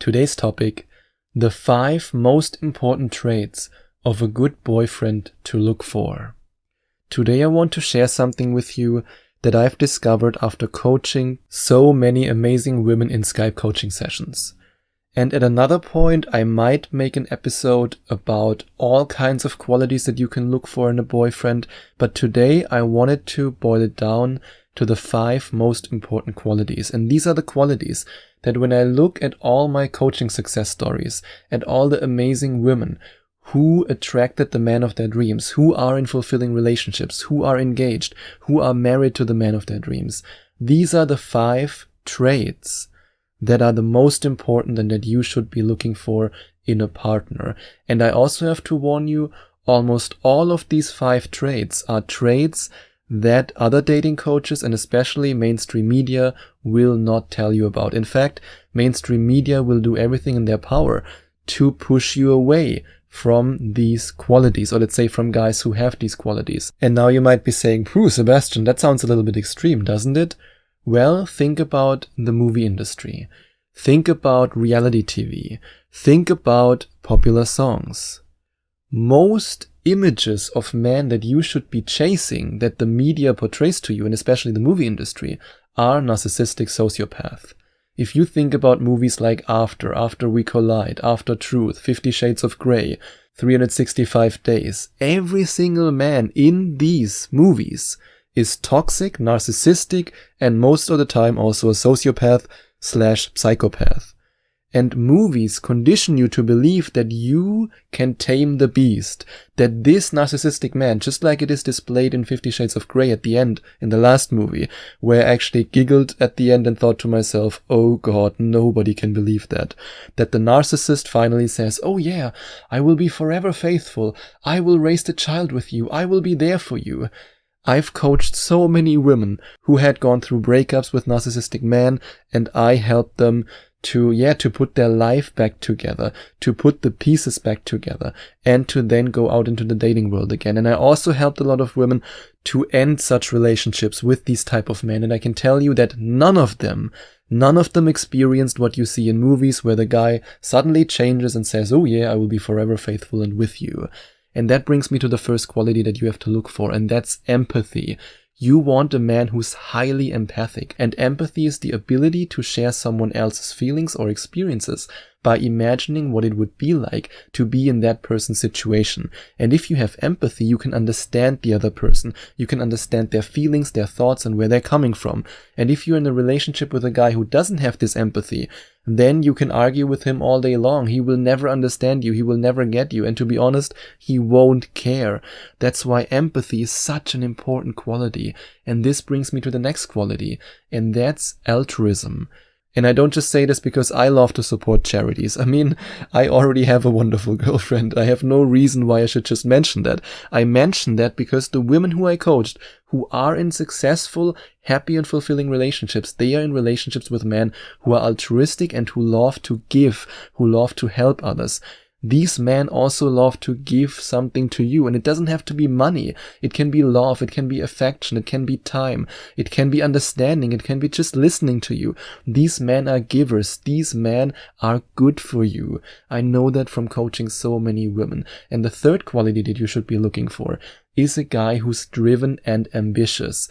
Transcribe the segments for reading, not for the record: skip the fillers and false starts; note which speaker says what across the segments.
Speaker 1: Today's topic: the 5 most important traits of a good boyfriend to look for. Today I want to share something with you that I've discovered after coaching so many amazing women in Skype coaching sessions. And at another point, I might make an episode about all kinds of qualities that you can look for in a boyfriend, but today I wanted to boil it down to the 5 most important qualities. And these are the qualities that when I look at all my coaching success stories, at all the amazing women who attracted the man of their dreams, who are in fulfilling relationships, who are engaged, who are married to the man of their dreams, these are the 5 traits that are the most important and that you should be looking for in a partner. And I also have to warn you, almost all of these 5 traits are traits that other dating coaches and especially mainstream media will not tell you about. In fact, mainstream media will do everything in their power to push you away from these qualities, or let's say from guys who have these qualities. And now you might be saying, Sebastian, that sounds a little bit extreme, doesn't it? Well, think about the movie industry. Think about reality TV. Think about popular songs. Most images of men that you should be chasing, that the media portrays to you, and especially the movie industry, are narcissistic sociopaths. If you think about movies like After We Collide, After Truth, 50 Shades of Grey, 365 Days, every single man in these movies is toxic, narcissistic, and most of the time also a sociopath/psychopath. And movies condition you to believe that you can tame the beast, that this narcissistic man, just like it is displayed in 50 Shades of Grey at the end, in the last movie, where I actually giggled at the end and thought to myself, oh God, nobody can believe that. That the narcissist finally says, oh yeah, I will be forever faithful, I will raise the child with you, I will be there for you. I've coached so many women who had gone through breakups with narcissistic men, and I helped them to put their life back together, to put the pieces back together, and to then go out into the dating world again. And I also helped a lot of women to end such relationships with these type of men. And I can tell you that none of them experienced what you see in movies where the guy suddenly changes and says, oh yeah, I will be forever faithful and with you. And that brings me to the first quality that you have to look for, and that's empathy. You want a man who's highly empathic, and empathy is the ability to share someone else's feelings or experiences by imagining what it would be like to be in that person's situation. And if you have empathy, you can understand the other person. You can understand their feelings, their thoughts, and where they're coming from. And if you're in a relationship with a guy who doesn't have this empathy, then you can argue with him all day long. He will never understand you. He will never get you. And to be honest, he won't care. That's why empathy is such an important quality. And this brings me to the next quality, and that's altruism. And I don't just say this because I love to support charities. I mean, I already have a wonderful girlfriend. I have no reason why I should just mention that. I mention that because the women who I coached, who are in successful, happy and fulfilling relationships, they are in relationships with men who are altruistic and who love to give, who love to help others. These men also love to give something to you, and it doesn't have to be money. It can be love, it can be affection, it can be time, it can be understanding, it can be just listening to you. These men are givers. These men are good for you. I know that from coaching so many women. And the third quality that you should be looking for is a guy who's driven and ambitious.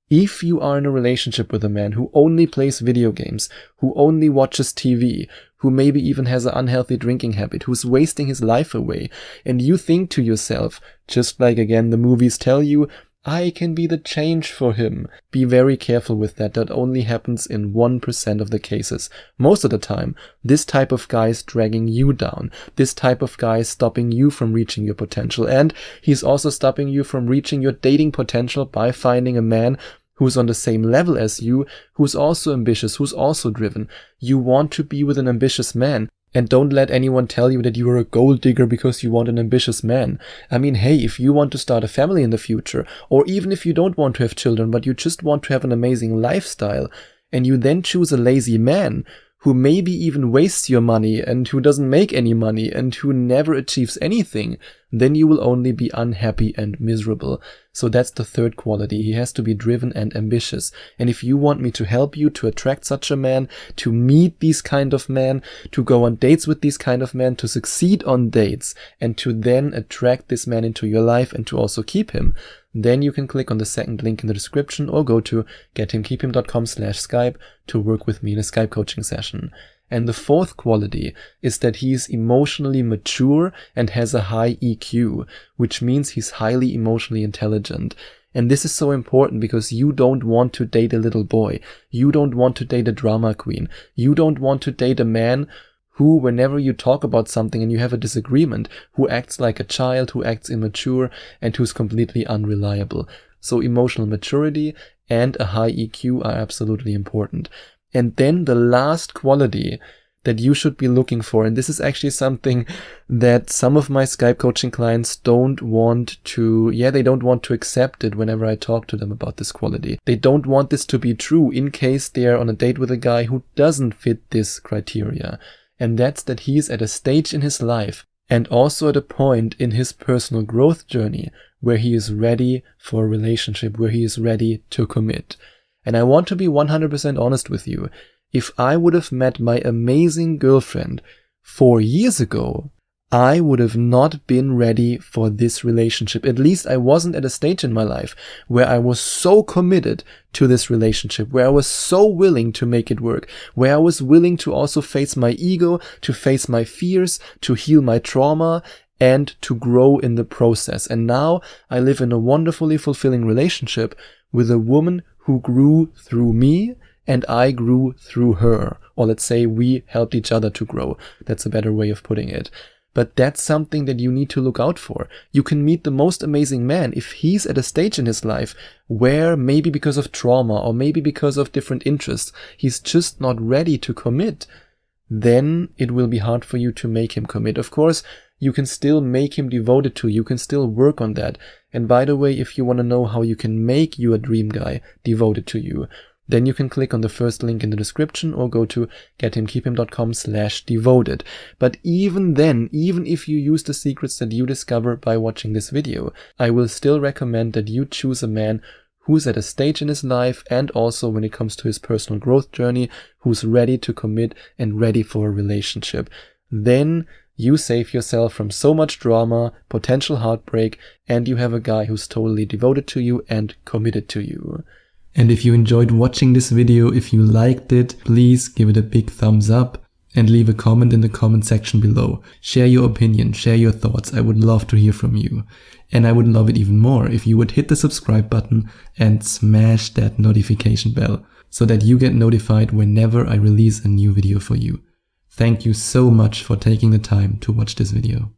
Speaker 1: If you are in a relationship with a man who only plays video games, who only watches TV, who maybe even has an unhealthy drinking habit, who's wasting his life away, and you think to yourself, just like again the movies tell you, I can be the change for him. Be very careful with that. That only happens in 1% of the cases. Most of the time, this type of guy is dragging you down. This type of guy is stopping you from reaching your potential. And he's also stopping you from reaching your dating potential by finding a man who's on the same level as you, who's also ambitious, who's also driven. You want to be with an ambitious man. And don't let anyone tell you that you are a gold digger because you want an ambitious man. I mean, hey, if you want to start a family in the future, or even if you don't want to have children, but you just want to have an amazing lifestyle, and you then choose a lazy man who maybe even wastes your money and who doesn't make any money and who never achieves anything, then you will only be unhappy and miserable. So that's the third quality. He has to be driven and ambitious. And if you want me to help you to attract such a man, to meet these kind of men, to go on dates with these kind of men, to succeed on dates, and to then attract this man into your life and to also keep him, then you can click on the second link in the description or go to gethimkeephim.com/Skype to work with me in a Skype coaching session. And the fourth quality is that he's emotionally mature and has a high EQ, which means he's highly emotionally intelligent. And this is so important because you don't want to date a little boy. You don't want to date a drama queen. You don't want to date a man who, whenever you talk about something and you have a disagreement, who acts like a child, who acts immature, and who's completely unreliable. So emotional maturity and a high EQ are absolutely important. And then the last quality that you should be looking for, and this is actually something that some of my Skype coaching clients don't want to accept it whenever I talk to them about this quality. They don't want this to be true in case they are on a date with a guy who doesn't fit this criteria. And that's that he's at a stage in his life and also at a point in his personal growth journey where he is ready for a relationship, where he is ready to commit. And I want to be 100% honest with you. If I would have met my amazing girlfriend 4 years ago, I would have not been ready for this relationship. At least I wasn't at a stage in my life where I was so committed to this relationship, where I was so willing to make it work, where I was willing to also face my ego, to face my fears, to heal my trauma, and to grow in the process. And now I live in a wonderfully fulfilling relationship with a woman who grew through me and I grew through her. Or let's say we helped each other to grow. That's a better way of putting it. But that's something that you need to look out for. You can meet the most amazing man if he's at a stage in his life where maybe because of trauma or maybe because of different interests, he's just not ready to commit. Then it will be hard for you to make him commit. Of course, you can still make him devoted to you. You can still work on that. And by the way, if you want to know how you can make your dream guy devoted to you, then you can click on the first link in the description or go to gethimkeephim.com/devoted. But even then, even if you use the secrets that you discover by watching this video, I will still recommend that you choose a man who's at a stage in his life and also when it comes to his personal growth journey, who's ready to commit and ready for a relationship. Then you save yourself from so much drama, potential heartbreak, and you have a guy who's totally devoted to you and committed to you. And if you enjoyed watching this video, if you liked it, please give it a big thumbs up and leave a comment in the comment section below. Share your opinion, share your thoughts. I would love to hear from you. And I would love it even more if you would hit the subscribe button and smash that notification bell so that you get notified whenever I release a new video for you. Thank you so much for taking the time to watch this video.